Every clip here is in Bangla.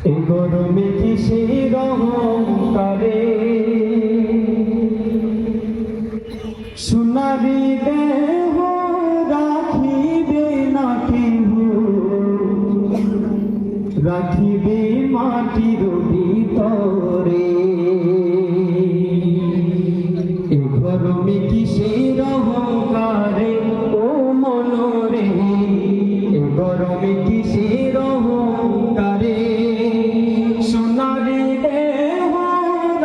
এ গরমে কিসের অহংকারে সোনারি দেহ রাখিবে না কেহ, রাখিবে মাটির ভিতরে। এ গরমে কিসের অহংকারে ও মনরে, এ গরমে কিসের অহংকারে সোনারি দেহ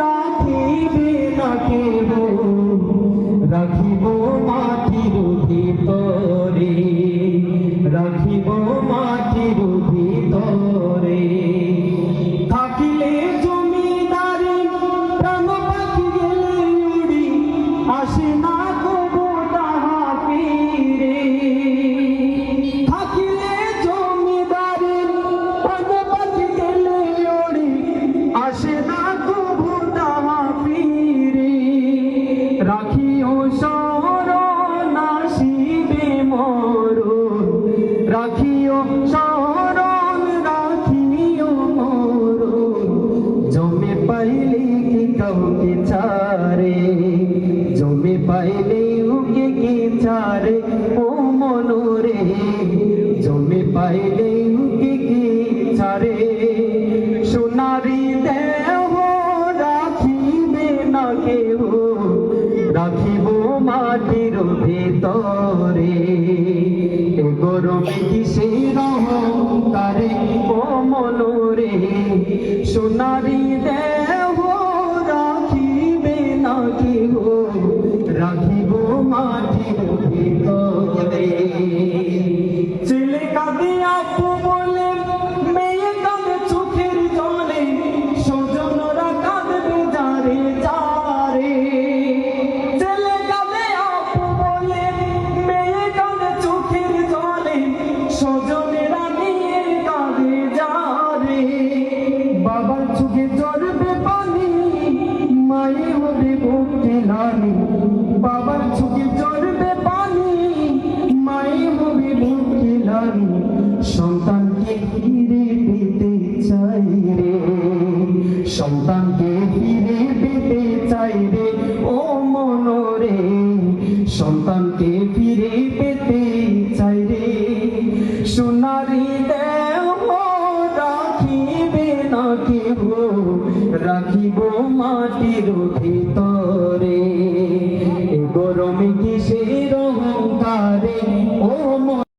রাখিবে না কেহ, রাখিব মাটির ভিতরে, রাখিব মাটির ভিতরে। থাকিলে জমিদারি প্রাণ পাখি গেলে উড়ি, আসে না কবু তাহা ফিরে। থাকিলে জমিদারি প্রাণ পাখি গেলে উড়ি, আসে না কবু তাহা ফিরে। রাখিও শরণ আসিবে মরণ, রাখিও শরণ রাখিও মরণ। জমে পাইলে কি কাউকে ছাড়ে, জমে পাইলে উকে কি ছাড়ে ও মনরে, জমে পাইলে উকে কি ছাড়ে। সোনারি দেহ রাখিবে না কেহ, রাখিব মাটির ভিতরে। এ গরমে কিসের অহংকারে ও মনরে, সোনারি দেহ রাখিবে না কেহ, রাখিব মাটির ভিতরে। ছেলে কাঁদে আপু বলে, মেয়ে কাঁদে চোখের জলে, স্বজনরা কাঁদবে যারে যারে। ছেলে কাঁদে আপু বলে, মেয়ে কাঁদে চোখের জলে, স্বজনেরা নিয়ে কাঁদে যারে। বাবার চোখে ঝরবে পানি, মায়ে হবে বুকে নানি। বাবার চোখে ঝরবে পানি, মায়ে হবে বুকে নানি। সন্তানকে ফিরে পেতে চাই রে, সন্তানকে ফিরে পেতে চাই রে ও মনরে, সন্তানকে ফিরে পেতে চাই রে। সোনারি